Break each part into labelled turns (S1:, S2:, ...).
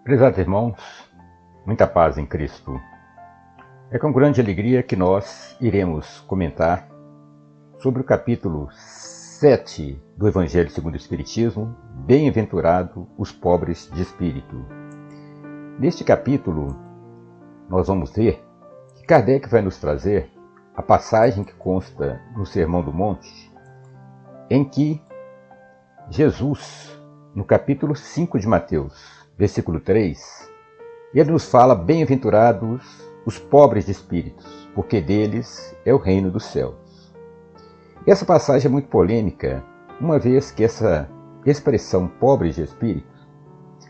S1: Prezados irmãos, muita paz em Cristo. É com grande alegria que nós iremos comentar sobre o capítulo 7 do Evangelho segundo o Espiritismo, Bem-aventurado os pobres de espírito. Neste capítulo, nós vamos ver que Kardec vai nos trazer a passagem que consta no Sermão do Monte, em que Jesus, no capítulo 5 de Mateus, versículo 3, ele nos fala: bem-aventurados os pobres de espíritos, porque deles é o reino dos céus. Essa passagem é muito polêmica, uma vez que essa expressão pobres de espírito,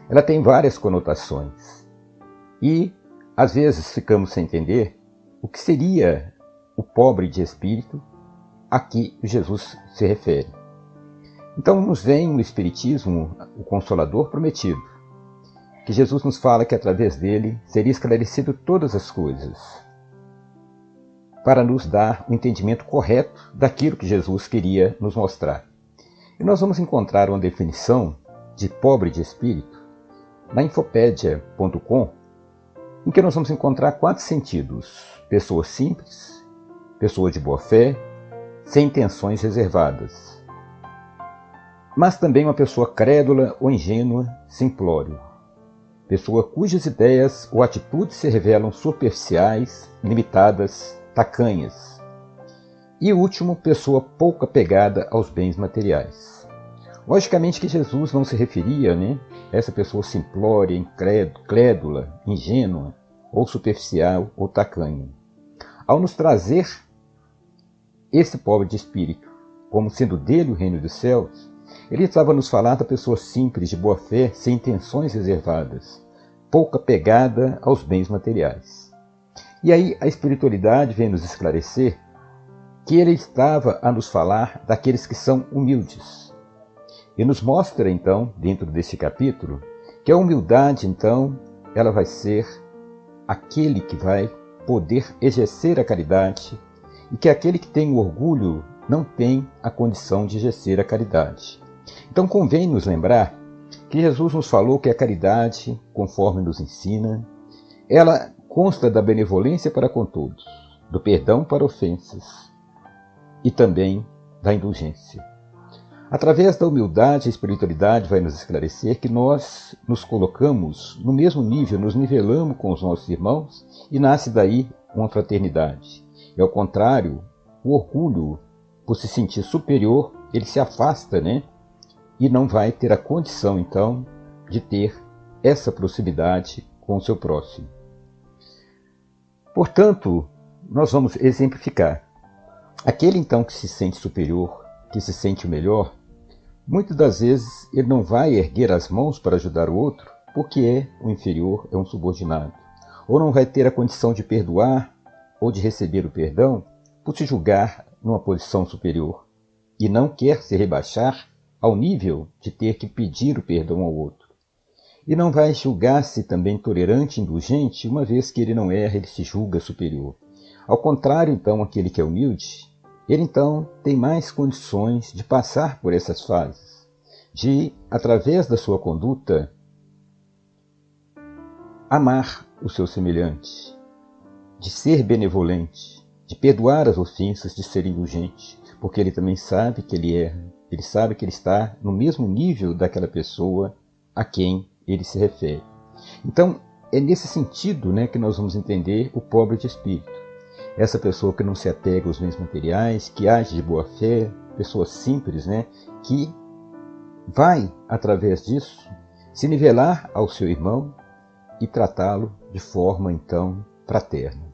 S1: ela tem várias conotações. E, às vezes, ficamos sem entender o que seria o pobre de espírito a que Jesus se refere. Então, nos vem no Espiritismo o Consolador prometido, que Jesus nos fala que através dele seria esclarecido todas as coisas, para nos dar o entendimento correto daquilo que Jesus queria nos mostrar. E nós vamos encontrar uma definição de pobre de espírito na Infopédia.com, em que nós vamos encontrar 4 sentidos: pessoa simples, pessoa de boa fé, sem intenções reservadas, mas também uma pessoa crédula ou ingênua, simplório, pessoa cujas ideias ou atitudes se revelam superficiais, limitadas, tacanhas. E último, pessoa pouco apegada aos bens materiais. Logicamente que Jesus não se referia, a essa pessoa simplória, incrédula, ingênua, ou superficial, ou tacanha. Ao nos trazer esse pobre de espírito como sendo dele o reino dos céus, ele estava nos falar da pessoa simples, de boa fé, sem intenções reservadas, pouco apegada aos bens materiais. E aí a espiritualidade vem nos esclarecer que ele estava a nos falar daqueles que são humildes. E nos mostra, então, dentro deste capítulo, que a humildade, então, ela vai ser aquele que vai poder exercer a caridade, e que aquele que tem o orgulho não tem a condição de exercer a caridade. Então convém nos lembrar que Jesus nos falou que a caridade, conforme nos ensina, ela consta da benevolência para com todos, do perdão para ofensas e também da indulgência. Através da humildade, a espiritualidade vai nos esclarecer que nós nos colocamos no mesmo nível, nos nivelamos com os nossos irmãos e nasce daí uma fraternidade. E ao contrário, o orgulho, por se sentir superior, ele se afasta, e não vai ter a condição, então, de ter essa proximidade com o seu próximo. Portanto, nós vamos exemplificar. Aquele, então, que se sente superior, que se sente o melhor, muitas das vezes ele não vai erguer as mãos para ajudar o outro, porque é o inferior, é um subordinado. Ou não vai ter a condição de perdoar ou de receber o perdão por se julgar numa posição superior e não quer se rebaixar ao nível de ter que pedir o perdão ao outro. E não vai julgar-se também tolerante e indulgente, uma vez que ele não erra, ele se julga superior. Ao contrário, então, aquele que é humilde, ele então tem mais condições de passar por essas fases, de, através da sua conduta, amar o seu semelhante, de ser benevolente, de perdoar as ofensas, de ser indulgente, porque ele também sabe que ele erra, ele sabe que ele está no mesmo nível daquela pessoa a quem ele se refere. Então, é nesse sentido que nós vamos entender o pobre de espírito. Essa pessoa que não se apega aos bens materiais, que age de boa fé, pessoa simples, que vai, através disso, se nivelar ao seu irmão e tratá-lo de forma, então, fraterna.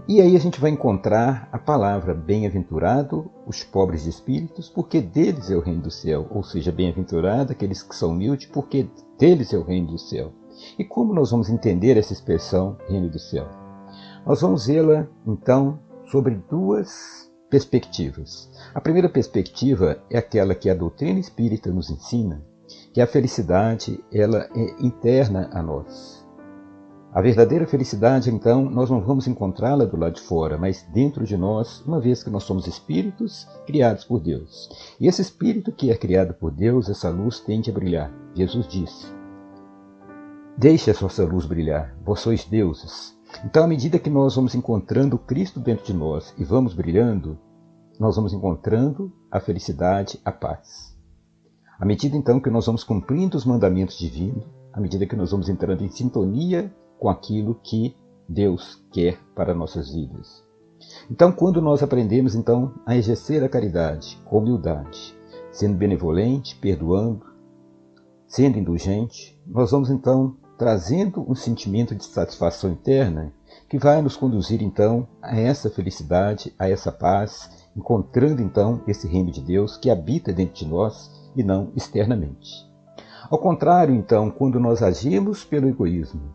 S1: E aí a gente vai encontrar a palavra bem-aventurado os pobres de espíritos, porque deles é o reino do céu. Ou seja, bem-aventurado aqueles que são humildes, porque deles é o reino do céu. E como nós vamos entender essa expressão reino do céu? Nós vamos vê-la, então, sobre 2 perspectivas. A primeira perspectiva é aquela que a doutrina espírita nos ensina, que a felicidade ela é interna a nós. A verdadeira felicidade, então, nós não vamos encontrá-la do lado de fora, mas dentro de nós, uma vez que nós somos espíritos criados por Deus. E esse espírito que é criado por Deus, essa luz tende a brilhar. Jesus disse: Deixe a vossa luz brilhar, vós sois deuses. Então, à medida que nós vamos encontrando Cristo dentro de nós e vamos brilhando, nós vamos encontrando a felicidade, a paz. À medida, então, que nós vamos cumprindo os mandamentos divinos, à medida que nós vamos entrando em sintonia com aquilo que Deus quer para nossas vidas. Então, quando nós aprendemos então a exercer a caridade com humildade, sendo benevolente, perdoando, sendo indulgente, nós vamos então trazendo um sentimento de satisfação interna que vai nos conduzir então a essa felicidade, a essa paz, encontrando então esse reino de Deus que habita dentro de nós e não externamente. Ao contrário, então, quando nós agimos pelo egoísmo,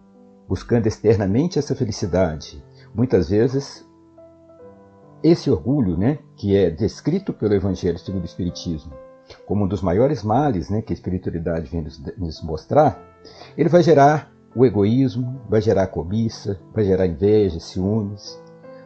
S1: buscando externamente essa felicidade, muitas vezes esse orgulho, que é descrito pelo Evangelho segundo o Espiritismo como um dos maiores males, que a espiritualidade vem nos mostrar, ele vai gerar o egoísmo, vai gerar cobiça, vai gerar inveja, ciúmes,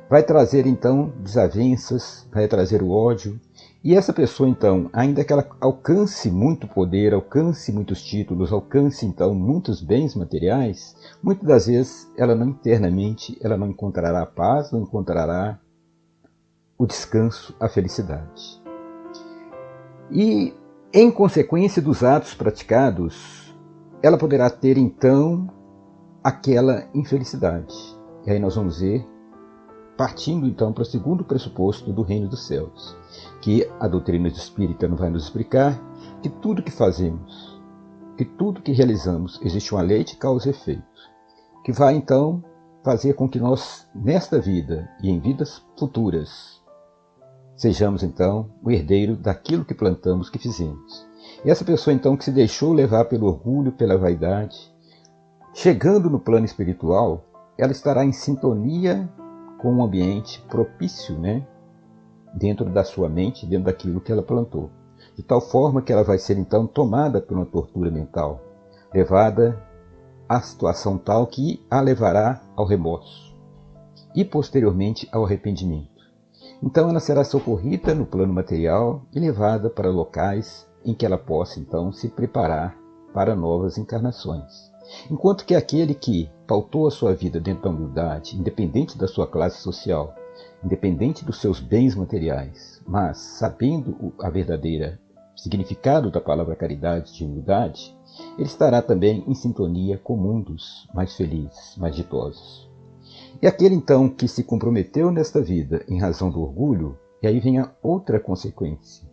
S1: vai trazer então desavenças, vai trazer o ódio. E essa pessoa então, ainda que ela alcance muito poder, alcance muitos títulos, alcance então muitos bens materiais, muitas das vezes ela não internamente, ela não encontrará a paz, não encontrará o descanso, a felicidade. E, em consequência dos atos praticados, ela poderá ter, então, aquela infelicidade. E aí nós vamos ver, partindo, então, para o segundo pressuposto do reino dos céus, que a doutrina espírita não vai nos explicar, que tudo que fazemos, que tudo que realizamos, existe uma lei de causa e efeito, que vai, então, fazer com que nós, nesta vida e em vidas futuras, sejamos, então, o herdeiro daquilo que plantamos, que fizemos. E essa pessoa, então, que se deixou levar pelo orgulho, pela vaidade, chegando no plano espiritual, ela estará em sintonia com um ambiente propício, dentro da sua mente, dentro daquilo que ela plantou. De tal forma que ela vai ser, então, tomada por uma tortura mental, levada à situação tal que a levará ao remorso e, posteriormente, ao arrependimento. Então ela será socorrida no plano material e levada para locais em que ela possa, então, se preparar para novas encarnações. Enquanto que aquele que pautou a sua vida dentro da humildade, independente da sua classe social, independente dos seus bens materiais, mas sabendo a verdadeira significado da palavra caridade de humildade, ele estará também em sintonia com mundos mais felizes, mais ditosos. E aquele, então, que se comprometeu nesta vida em razão do orgulho, e aí vem a outra consequência.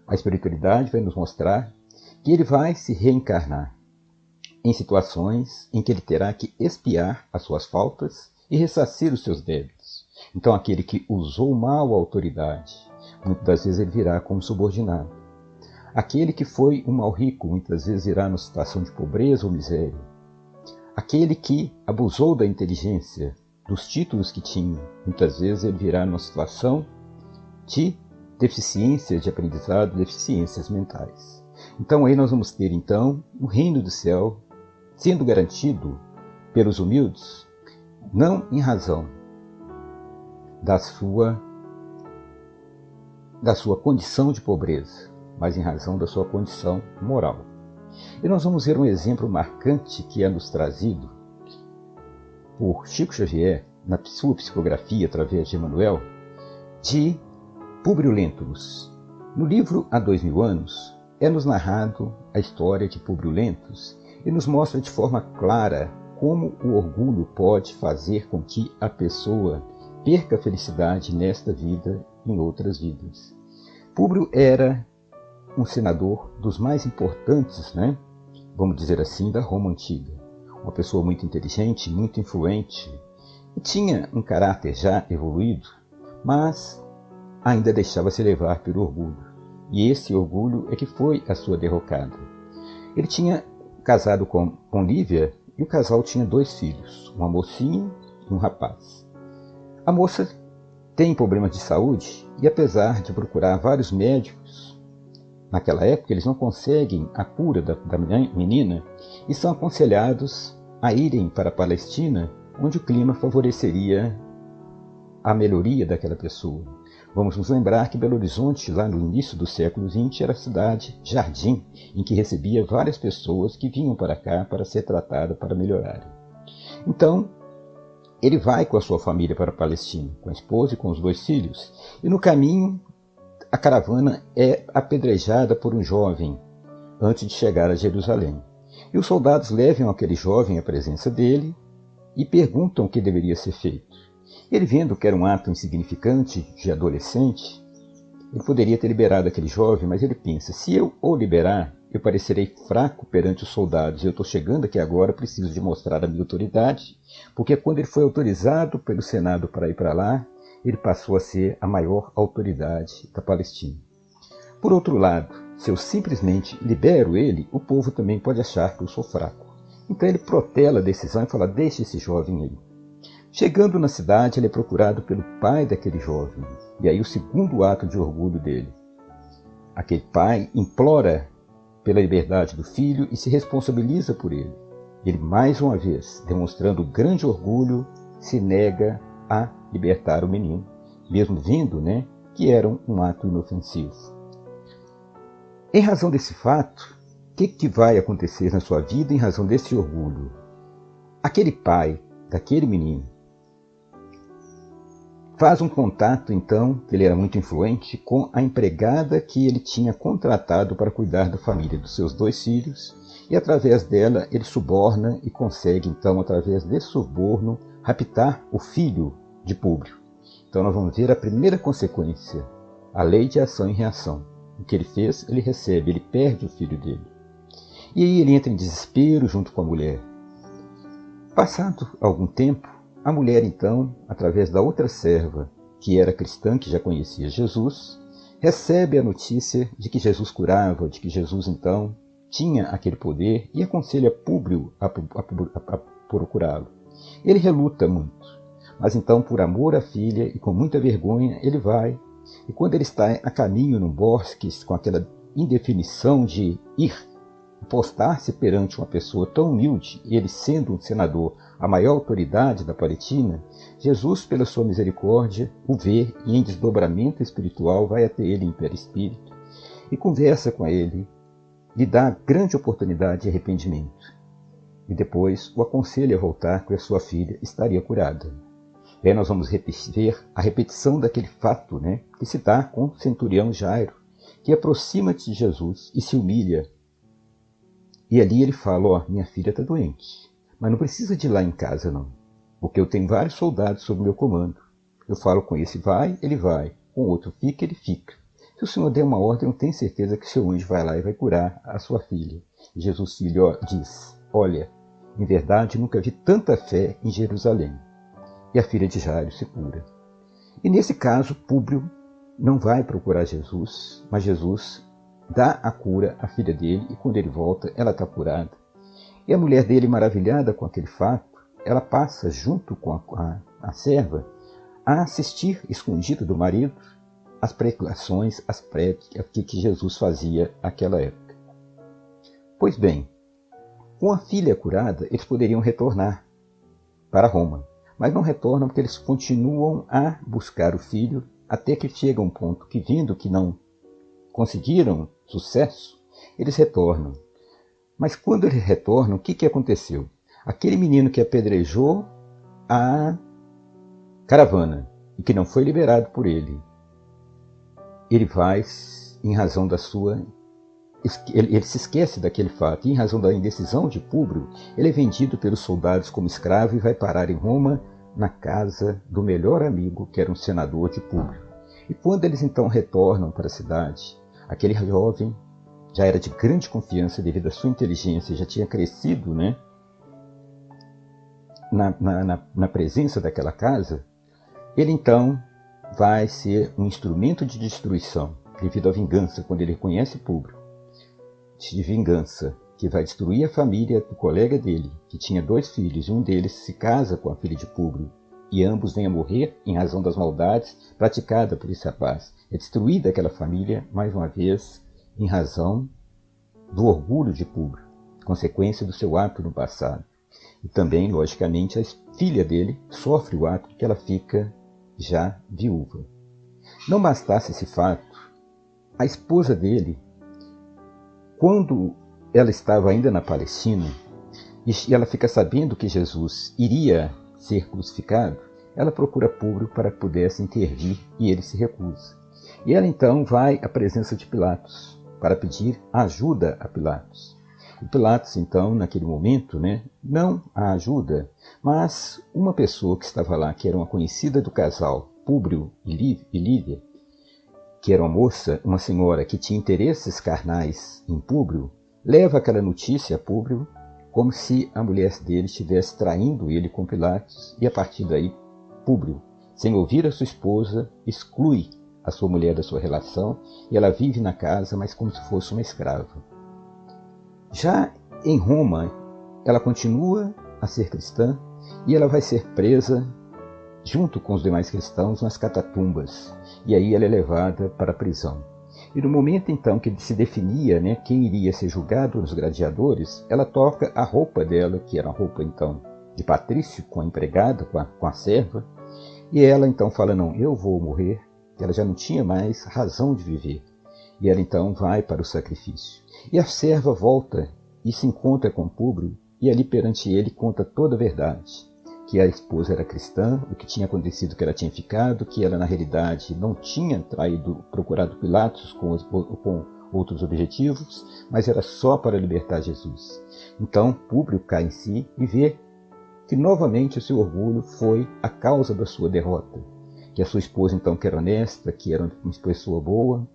S1: A espiritualidade vai nos mostrar que ele vai se reencarnar em situações em que ele terá que expiar as suas faltas e ressarcir os seus débitos. Então, aquele que usou mal a autoridade, muitas das vezes ele virá como subordinado. Aquele que foi um mau rico, muitas vezes irá numa situação de pobreza ou miséria. Aquele que abusou da inteligência, dos títulos que tinha, muitas vezes ele virá numa situação de deficiências de aprendizado, deficiências mentais. Então aí nós vamos ter então o reino do céu sendo garantido pelos humildes, não em razão da sua condição de pobreza, mas em razão da sua condição moral. E nós vamos ver um exemplo marcante que é nos trazido por Chico Xavier, na sua psicografia através de Emmanuel, de Públio Lentulus. No livro Há 2000 anos, é-nos narrado a história de Públio Lentulus e nos mostra de forma clara como o orgulho pode fazer com que a pessoa perca a felicidade nesta vida e em outras vidas. Públio era um senador dos mais importantes, vamos dizer assim, da Roma Antiga. Uma pessoa muito inteligente, muito influente, e tinha um caráter já evoluído, mas ainda deixava-se levar pelo orgulho. E esse orgulho é que foi a sua derrocada. Ele tinha casado com Lívia e o casal tinha 2 filhos, uma mocinha e um rapaz. A moça tem problemas de saúde e, apesar de procurar vários médicos, naquela época eles não conseguem a cura da menina e são aconselhados a irem para a Palestina, onde o clima favoreceria a melhoria daquela pessoa. Vamos nos lembrar que Belo Horizonte, lá no início do século XX, era a cidade jardim, em que recebia várias pessoas que vinham para cá para ser tratada, para melhorarem. Então, ele vai com a sua família para a Palestina, com a esposa e com os 2 filhos, e no caminho a caravana é apedrejada por um jovem antes de chegar a Jerusalém. E os soldados levam aquele jovem à presença dele e perguntam o que deveria ser feito. Ele, vendo que era um ato insignificante de adolescente, ele poderia ter liberado aquele jovem, mas ele pensa, se eu o liberar, eu parecerei fraco perante os soldados. Eu estou chegando aqui agora, preciso de mostrar a minha autoridade, porque quando ele foi autorizado pelo Senado para ir para lá, ele passou a ser a maior autoridade da Palestina. Por outro lado, se eu simplesmente libero ele, o povo também pode achar que eu sou fraco. Então ele protela a decisão e fala, deixe esse jovem aí. Chegando na cidade, ele é procurado pelo pai daquele jovem. E aí o segundo ato de orgulho dele. Aquele pai implora pela liberdade do filho e se responsabiliza por ele. Ele, mais uma vez, demonstrando grande orgulho, se nega a libertar o menino, mesmo vendo, que era um ato inofensivo. Em razão desse fato, o que vai acontecer na sua vida em razão desse orgulho? Aquele pai daquele menino faz um contato, então, que ele era muito influente, com a empregada que ele tinha contratado para cuidar da família dos seus 2 filhos, e através dela ele suborna e consegue, então, através desse suborno, raptar o filho de Públio. Então nós vamos ver a primeira consequência, a lei de ação e reação. O que ele fez, ele recebe, ele perde o filho dele. E aí ele entra em desespero junto com a mulher. Passado algum tempo, a mulher então, através da outra serva, que era cristã, que já conhecia Jesus, recebe a notícia de que Jesus curava, de que Jesus então tinha aquele poder e aconselha Públio a procurá-lo. Ele reluta muito, mas então por amor à filha e com muita vergonha ele vai, e quando ele está a caminho num bosque com aquela indefinição de ir, postar-se perante uma pessoa tão humilde, ele sendo um senador, a maior autoridade da Palestina, Jesus, pela sua misericórdia, o vê e em desdobramento espiritual vai até ele em perispírito e conversa com ele, lhe dá grande oportunidade de arrependimento e depois o aconselha a voltar que a sua filha estaria curada. E aí nós vamos ver a repetição daquele fato, que se dá com o centurião Jairo, que aproxima-se de Jesus e se humilha. E ali ele fala, minha filha está doente, mas não precisa de ir lá em casa não, porque eu tenho vários soldados sob meu comando. Eu falo com esse vai, ele vai, com o outro fica, ele fica. Se o Senhor der uma ordem, eu tenho certeza que seu anjo vai lá e vai curar a sua filha. E Jesus filho diz, olha, em verdade nunca vi tanta fé em Jerusalém. E a filha de Jairo se cura. E nesse caso, Públio não vai procurar Jesus, mas Jesus dá a cura à filha dele, e quando ele volta, ela está curada. E a mulher dele, maravilhada com aquele fato, ela passa, junto com a serva, a assistir, escondida do marido, as pregações, as prédicas que Jesus fazia naquela época. Pois bem, com a filha curada, eles poderiam retornar para Roma, mas não retornam porque eles continuam a buscar o filho, até que chega um ponto que, vendo que não conseguiram sucesso, eles retornam. Mas quando eles retornam, o que aconteceu? Aquele menino que apedrejou a caravana e que não foi liberado por ele, ele vai, em razão da sua... Ele se esquece daquele fato, e em razão da indecisão de Públio, ele é vendido pelos soldados como escravo e vai parar em Roma, na casa do melhor amigo, que era um senador de Públio. E quando eles então retornam para a cidade, aquele jovem já era de grande confiança devido à sua inteligência, já tinha crescido na presença daquela casa. Ele então vai ser um instrumento de destruição devido à vingança, quando ele conhece Públio, de vingança, que vai destruir a família do colega dele, que tinha 2 filhos, e um deles se casa com a filha de Públio, e ambos vêm a morrer em razão das maldades praticadas por esse rapaz. É destruída aquela família, mais uma vez, em razão do orgulho de Públio, consequência do seu ato no passado. E também, logicamente, a filha dele sofre o ato que ela fica já viúva. Não bastasse esse fato, a esposa dele, quando ela estava ainda na Palestina, e ela fica sabendo que Jesus iria ser crucificado, ela procura Públio para que pudesse intervir e ele se recusa. E ela então vai à presença de Pilatos para pedir ajuda a Pilatos. E Pilatos então, naquele momento, não a ajuda, mas uma pessoa que estava lá, que era uma conhecida do casal, Públio e Lívia, que era uma moça, uma senhora que tinha interesses carnais em Públio, leva aquela notícia a Públio como se a mulher dele estivesse traindo ele com Pilatos, e a partir daí Públio, sem ouvir a sua esposa, exclui a sua mulher da sua relação e ela vive na casa, mas como se fosse uma escrava. Já em Roma, ela continua a ser cristã e ela vai ser presa junto com os demais cristãos nas catatumbas, e aí ela é levada para a prisão. E no momento então que se definia quem iria ser julgado nos gladiadores, ela toca a roupa dela, que era a roupa então de patrício, com a empregada, com a serva, e ela então fala, não, eu vou morrer, que ela já não tinha mais razão de viver. E ela então vai para o sacrifício. E a serva volta e se encontra com Públio, e ali perante ele conta toda a verdade, que a esposa era cristã, o que tinha acontecido, que ela tinha ficado, que ela na realidade não tinha procurado Pilatos com outros objetivos, mas era só para libertar Jesus. Então Públio cai em si e vê que novamente o seu orgulho foi a causa da sua derrota, que a sua esposa então, que era honesta, que era uma pessoa boa,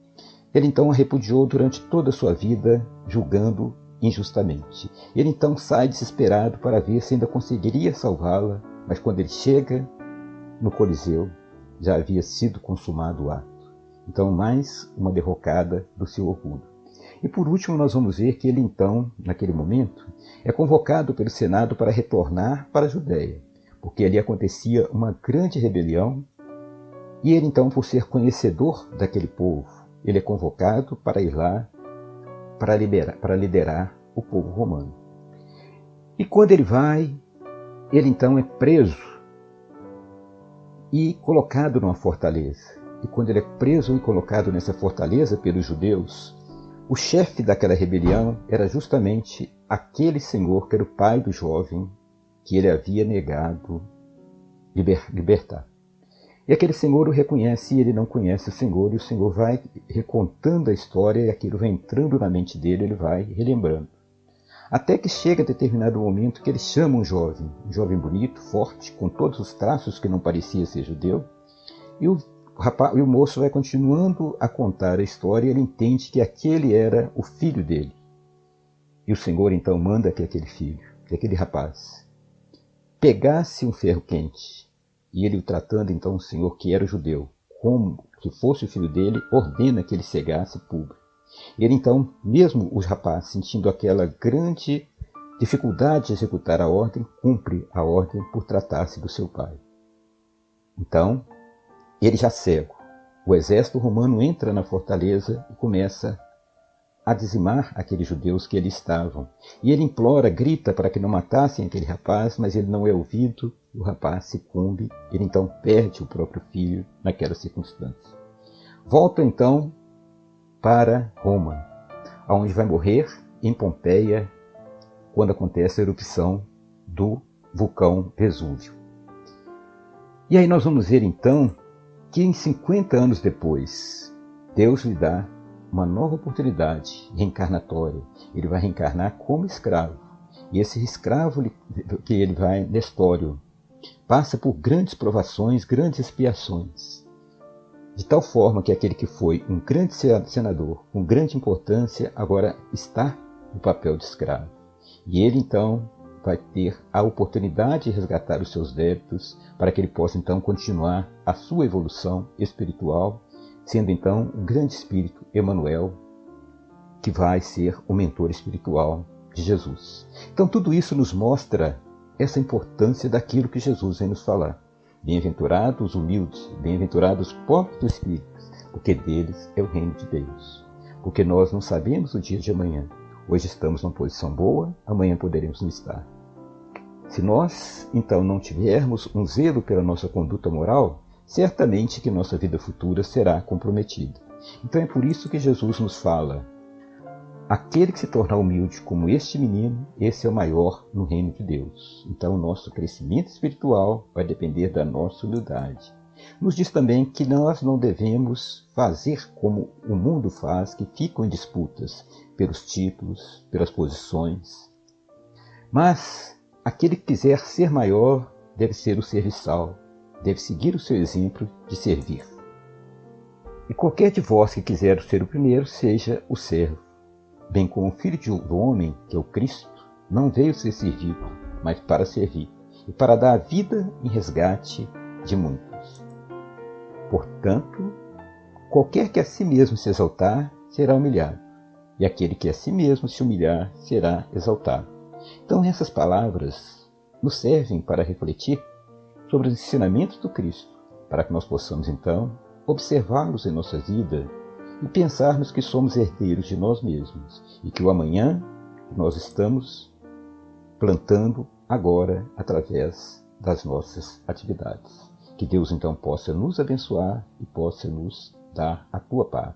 S1: ele então a repudiou durante toda a sua vida, julgando injustamente. Ele então sai desesperado para ver se ainda conseguiria salvá-la, mas quando ele chega no Coliseu, já havia sido consumado o ato. Então, mais uma derrocada do seu orgulho. E por último, nós vamos ver que ele então, naquele momento, é convocado pelo Senado para retornar para a Judéia, porque ali acontecia uma grande rebelião, e ele então, por ser conhecedor daquele povo, ele é convocado para ir lá para liderar o povo romano. E quando ele vai, ele então é preso e colocado numa fortaleza. E quando ele é preso e colocado nessa fortaleza pelos judeus, o chefe daquela rebelião era justamente aquele senhor que era o pai do jovem que ele havia negado libertar. E aquele senhor o reconhece e ele não conhece o senhor, e o senhor vai recontando a história e aquilo vai entrando na mente dele, ele vai relembrando. Até que chega a determinado momento que ele chama um jovem bonito, forte, com todos os traços que não parecia ser judeu, e o moço vai continuando a contar a história e ele entende que aquele era o filho dele. E o Senhor então manda que aquele rapaz, pegasse um ferro quente, e ele o tratando então o Senhor, que era judeu, como se fosse o filho dele, ordena que ele cegasse Públio. E ele então, mesmo o rapaz sentindo aquela grande dificuldade de executar a ordem, cumpre a ordem por tratar-se do seu pai. Então, ele já cego, o exército romano entra na fortaleza e começa a dizimar aqueles judeus que ali estavam. E ele implora, grita para que não matassem aquele rapaz, mas ele não é ouvido, o rapaz sucumbe, ele então perde o próprio filho naquela circunstância. Volta então para Roma, onde vai morrer em Pompeia, quando acontece a erupção do vulcão Vesúvio. E aí nós vamos ver então que em 50 anos depois, Deus lhe dá uma nova oportunidade reencarnatória. Ele vai reencarnar como escravo. E esse escravo que ele vai, Nestório, passa por grandes provações, grandes expiações. De tal forma que aquele que foi um grande senador, com grande importância, agora está no papel de escravo. E ele então vai ter a oportunidade de resgatar os seus débitos para que ele possa então continuar a sua evolução espiritual, sendo então o grande espírito Emmanuel, que vai ser o mentor espiritual de Jesus. Então tudo isso nos mostra essa importância daquilo que Jesus vem nos falar. Bem-aventurados os humildes, bem-aventurados os pobres do espírito, porque deles é o reino de Deus. Porque nós não sabemos o dia de amanhã. Hoje estamos numa posição boa, amanhã poderemos não estar. Se nós, então, não tivermos um zelo pela nossa conduta moral, certamente que nossa vida futura será comprometida. Então é por isso que Jesus nos fala: aquele que se tornar humilde como este menino, esse é o maior no reino de Deus. Então o nosso crescimento espiritual vai depender da nossa humildade. Nos diz também que nós não devemos fazer como o mundo faz, que ficam em disputas pelos títulos, pelas posições. Mas aquele que quiser ser maior deve ser o serviçal, deve seguir o seu exemplo de servir. E qualquer de vós que quiser ser o primeiro, seja o servo. Bem como o Filho do Homem, que é o Cristo, não veio ser servido, mas para servir, e para dar a vida em resgate de muitos. Portanto, qualquer que a si mesmo se exaltar, será humilhado, e aquele que a si mesmo se humilhar, será exaltado. Então essas palavras nos servem para refletir sobre os ensinamentos do Cristo, para que nós possamos então observá-los em nossa vida e pensarmos que somos herdeiros de nós mesmos e que o amanhã nós estamos plantando agora através das nossas atividades. Que Deus então possa nos abençoar e possa nos dar a tua paz.